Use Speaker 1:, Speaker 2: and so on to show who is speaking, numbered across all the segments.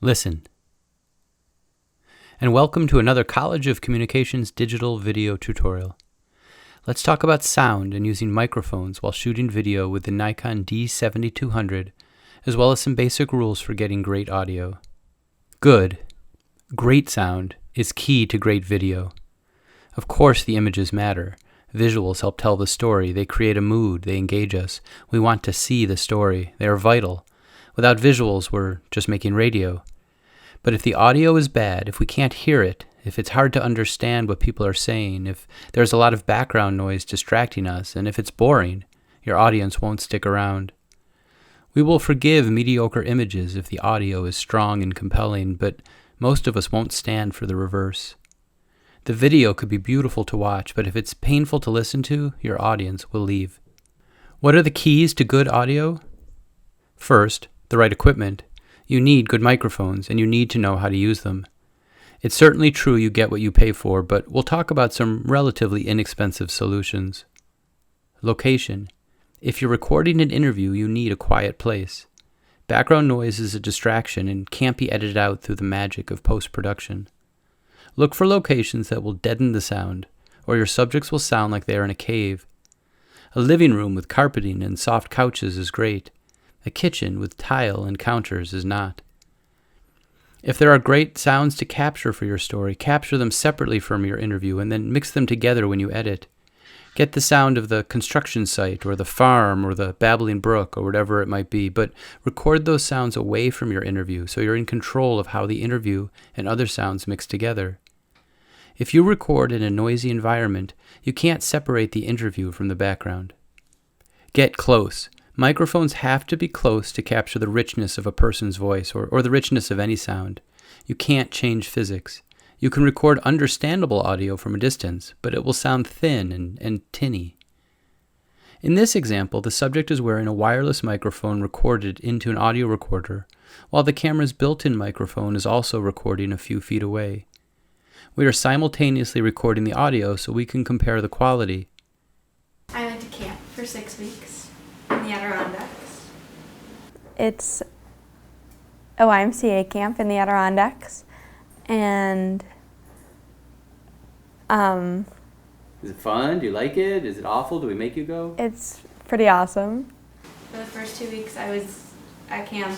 Speaker 1: Listen. And welcome to another College of Communications digital video tutorial. Let's talk about sound and using microphones while shooting video with the Nikon D7200, as well as some basic rules for getting great audio. Great sound is key to great video. Of course the images matter. Visuals help tell the story. They create a mood. They engage us. We want to see the story. They are vital. Without visuals, we're just making radio. But if the audio is bad, if we can't hear it, if it's hard to understand what people are saying, if there's a lot of background noise distracting us, and if it's boring, your audience won't stick around. We will forgive mediocre images if the audio is strong and compelling, but most of us won't stand for the reverse. The video could be beautiful to watch, but if it's painful to listen to, your audience will leave. What are the keys to good audio? First, the right equipment. You need good microphones, and you need to know how to use them. It's certainly true you get what you pay for, but we'll talk about some relatively inexpensive solutions. Location. If you're recording an interview, you need a quiet place. Background noise is a distraction and can't be edited out through the magic of post-production. Look for locations that will deaden the sound, or your subjects will sound like they are in a cave. A living room with carpeting and soft couches is great. A kitchen with tile and counters is not. If there are great sounds to capture for your story, capture them separately from your interview and then mix them together when you edit. Get the sound of the construction site or the farm or the babbling brook or whatever it might be, but record those sounds away from your interview so you're in control of how the interview and other sounds mix together. If you record in a noisy environment, you can't separate the interview from the background. Get close. Microphones have to be close to capture the richness of a person's voice or the richness of any sound. You can't change physics. You can record understandable audio from a distance, but it will sound thin and tinny. In this example, the subject is wearing a wireless microphone recorded into an audio recorder, while the camera's built-in microphone is also recording a few feet away. We are simultaneously recording the audio so we can compare the quality.
Speaker 2: I went to camp for 6 weeks. In the Adirondacks.
Speaker 3: It's a YMCA camp in the Adirondacks, and
Speaker 1: Is it fun? Do you like it? Is it awful? Do we make you go?
Speaker 3: it's pretty awesome.
Speaker 2: For the first 2 weeks, I was at camp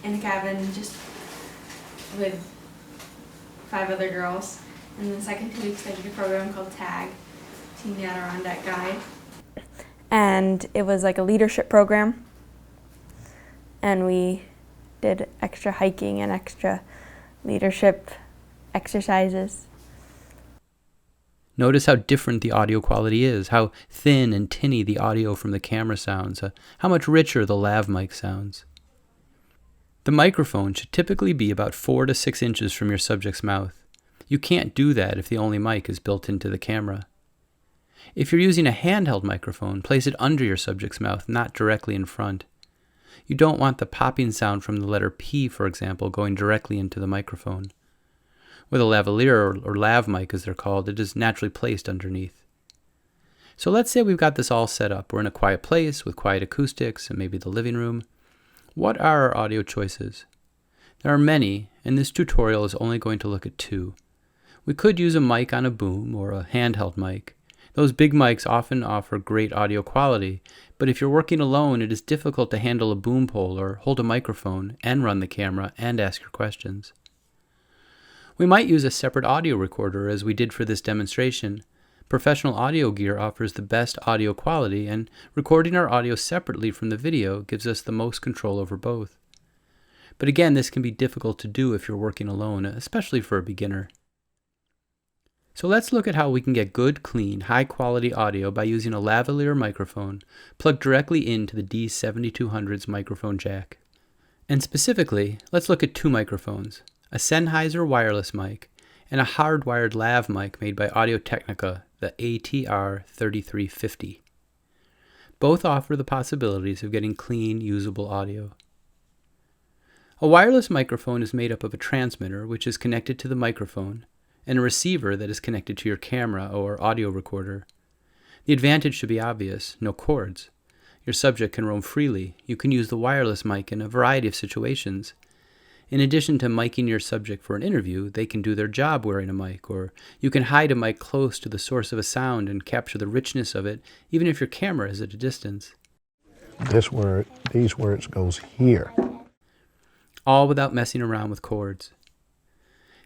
Speaker 2: in the cabin just with 5 other girls. And the second 2 weeks, I did a program called TAG, Team the Adirondack Guide.
Speaker 3: And it was like a leadership program, and we did extra hiking and extra leadership exercises.
Speaker 1: Notice how different the audio quality is, how thin and tinny the audio from the camera sounds, how much richer the lav mic sounds. The microphone should typically be about 4 to 6 inches from your subject's mouth. You can't do that if the only mic is built into the camera. If you're using a handheld microphone, place it under your subject's mouth, not directly in front. You don't want the popping sound from the letter P, for example, going directly into the microphone. With a lavalier or lav mic, as they're called, it is naturally placed underneath. So let's say we've got this all set up. We're in a quiet place with quiet acoustics and maybe the living room. What are our audio choices? There are many, and this tutorial is only going to look at 2. We could use a mic on a boom or a handheld mic. Those big mics often offer great audio quality, but if you're working alone, it is difficult to handle a boom pole or hold a microphone and run the camera and ask your questions. We might use a separate audio recorder as we did for this demonstration. Professional audio gear offers the best audio quality, and recording our audio separately from the video gives us the most control over both. But again, this can be difficult to do if you're working alone, especially for a beginner. So let's look at how we can get good, clean, high-quality audio by using a lavalier microphone plugged directly into the D7200's microphone jack. And specifically, let's look at 2 microphones, a Sennheiser wireless mic and a hardwired lav mic made by Audio-Technica, the ATR3350. Both offer the possibilities of getting clean, usable audio. A wireless microphone is made up of a transmitter, which is connected to the microphone, and a receiver that is connected to your camera or audio recorder. The advantage should be obvious: no cords. Your subject can roam freely. You can use the wireless mic in a variety of situations. In addition to miking your subject for an interview, they can do their job wearing a mic, or you can hide a mic close to the source of a sound and capture the richness of it, even if your camera is at a distance.
Speaker 4: These words goes here.
Speaker 1: All without messing around with cords.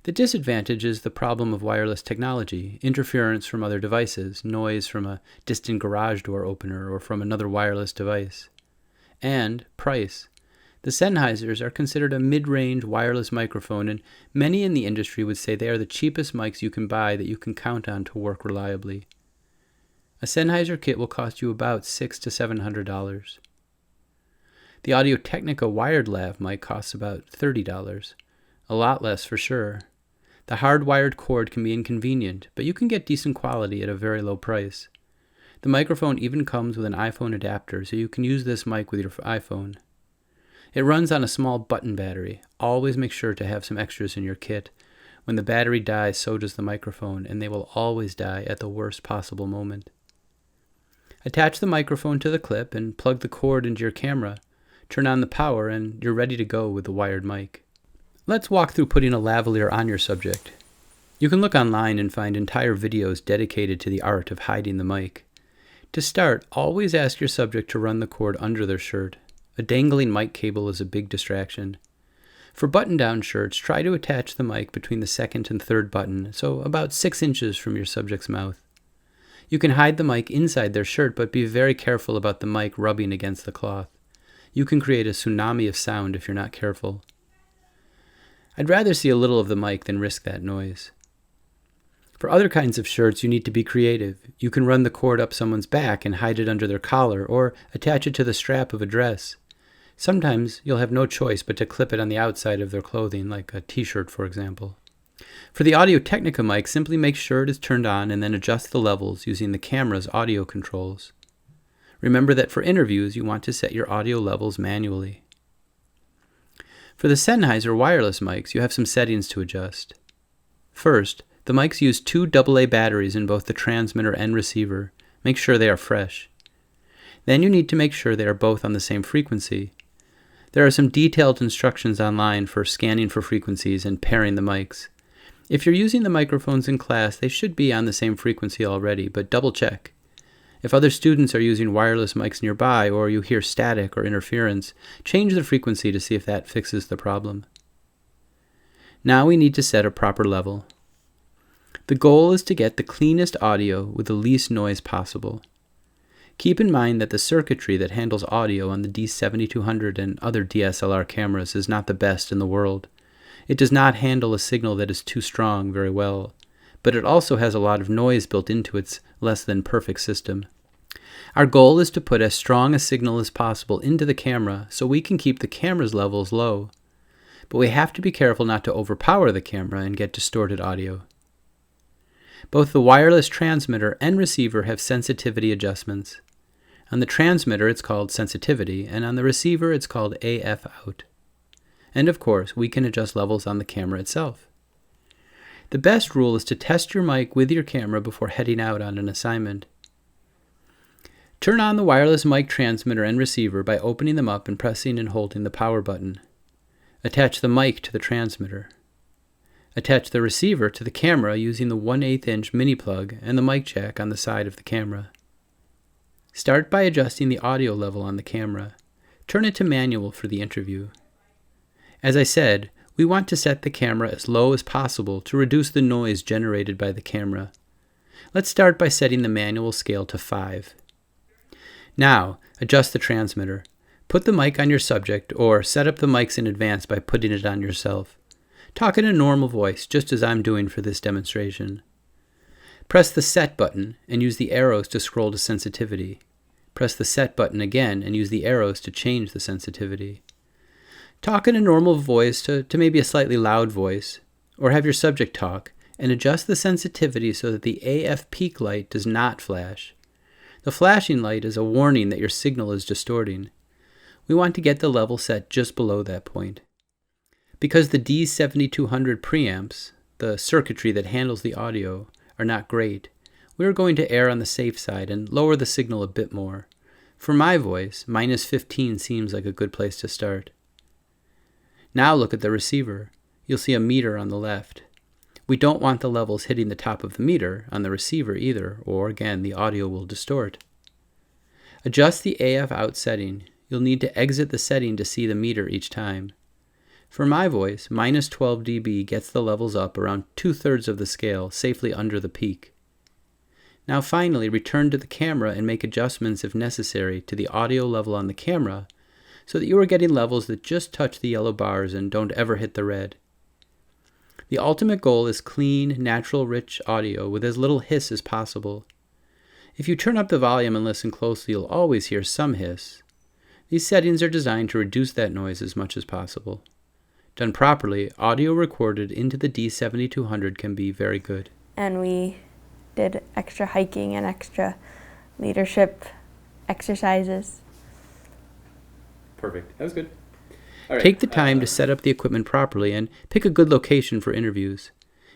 Speaker 1: The disadvantage is the problem of wireless technology, interference from other devices, noise from a distant garage door opener or from another wireless device. And price. The Sennheisers are considered a mid-range wireless microphone, and many in the industry would say they are the cheapest mics you can buy that you can count on to work reliably. A Sennheiser kit will cost you about $600 to $700. The Audio-Technica wired lav mic costs about $30, a lot less for sure. The hardwired cord can be inconvenient, but you can get decent quality at a very low price. The microphone even comes with an iPhone adapter, so you can use this mic with your iPhone. It runs on a small button battery. Always make sure to have some extras in your kit. When the battery dies, so does the microphone, and they will always die at the worst possible moment. Attach the microphone to the clip and plug the cord into your camera. Turn on the power and you're ready to go with the wired mic. Let's walk through putting a lavalier on your subject. You can look online and find entire videos dedicated to the art of hiding the mic. To start, always ask your subject to run the cord under their shirt. A dangling mic cable is a big distraction. For button-down shirts, try to attach the mic between the second and third button, so about 6 inches from your subject's mouth. You can hide the mic inside their shirt, but be very careful about the mic rubbing against the cloth. You can create a tsunami of sound if you're not careful. I'd rather see a little of the mic than risk that noise. For other kinds of shirts, you need to be creative. You can run the cord up someone's back and hide it under their collar, or attach it to the strap of a dress. Sometimes you'll have no choice but to clip it on the outside of their clothing, like a t-shirt, for example. For the Audio-Technica mic, simply make sure it is turned on and then adjust the levels using the camera's audio controls. Remember that for interviews, you want to set your audio levels manually. For the Sennheiser wireless mics, you have some settings to adjust. First, the mics use 2 AA batteries in both the transmitter and receiver. Make sure they are fresh. Then you need to make sure they are both on the same frequency. There are some detailed instructions online for scanning for frequencies and pairing the mics. If you're using the microphones in class, they should be on the same frequency already, but double check. If other students are using wireless mics nearby or you hear static or interference, change the frequency to see if that fixes the problem. Now we need to set a proper level. The goal is to get the cleanest audio with the least noise possible. Keep in mind that the circuitry that handles audio on the D7200 and other DSLR cameras is not the best in the world. It does not handle a signal that is too strong very well, but it also has a lot of noise built into its less than perfect system. Our goal is to put as strong a signal as possible into the camera so we can keep the camera's levels low. But we have to be careful not to overpower the camera and get distorted audio. Both the wireless transmitter and receiver have sensitivity adjustments. On the transmitter it's called sensitivity, and on the receiver it's called AF out. And of course, we can adjust levels on the camera itself. The best rule is to test your mic with your camera before heading out on an assignment. Turn on the wireless mic transmitter and receiver by opening them up and pressing and holding the power button. Attach the mic to the transmitter. Attach the receiver to the camera using the 1/8 inch mini plug and the mic jack on the side of the camera. Start by adjusting the audio level on the camera. Turn it to manual for the interview. As I said, we want to set the camera as low as possible to reduce the noise generated by the camera. Let's start by setting the manual scale to 5. Now, adjust the transmitter. Put the mic on your subject, or set up the mics in advance by putting it on yourself. Talk in a normal voice, just as I'm doing for this demonstration. Press the Set button and use the arrows to scroll to sensitivity. Press the Set button again and use the arrows to change the sensitivity. Talk in a normal voice to maybe a slightly loud voice, or have your subject talk, and adjust the sensitivity so that the AF peak light does not flash. The flashing light is a warning that your signal is distorting. We want to get the level set just below that point. Because the D7200 preamps, the circuitry that handles the audio, are not great, we are going to err on the safe side and lower the signal a bit more. For my voice, -15 seems like a good place to start. Now look at the receiver. You'll see a meter on the left. We don't want the levels hitting the top of the meter on the receiver either, or again, the audio will distort. Adjust the AF out setting. You'll need to exit the setting to see the meter each time. For my voice, minus 12 dB gets the levels up around 2/3 of the scale, safely under the peak. Now finally, return to the camera and make adjustments if necessary to the audio level on the camera so that you are getting levels that just touch the yellow bars and don't ever hit the red. The ultimate goal is clean, natural, rich audio with as little hiss as possible. If you turn up the volume and listen closely, you'll always hear some hiss. These settings are designed to reduce that noise as much as possible. Done properly, audio recorded into the D7200 can be very good.
Speaker 3: And we did extra hiking and extra leadership exercises.
Speaker 1: Perfect. That was good. All right. Take the time to set up the equipment properly and pick a good location for interviews.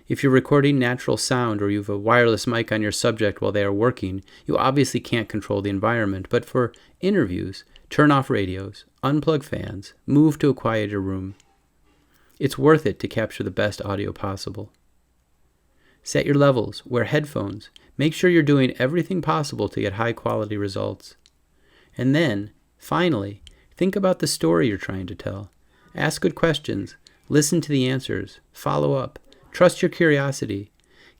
Speaker 1: If you're recording natural sound or you have a wireless mic on your subject while they are working, you obviously can't control the environment, but for interviews, turn off radios, unplug fans, move to a quieter room. It's worth it to capture the best audio possible. Set your levels, wear headphones, make sure you're doing everything possible to get high quality results. And then, finally, think about the story you're trying to tell. Ask good questions, listen to the answers, follow up, trust your curiosity.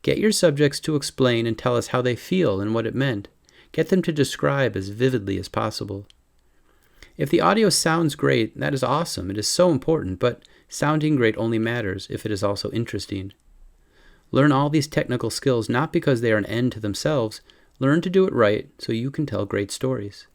Speaker 1: Get your subjects to explain and tell us how they feel and what it meant. Get them to describe as vividly as possible. If the audio sounds great, that is awesome. It is so important, but sounding great only matters if it is also interesting. Learn all these technical skills not because they are an end to themselves. Learn to do it right so you can tell great stories.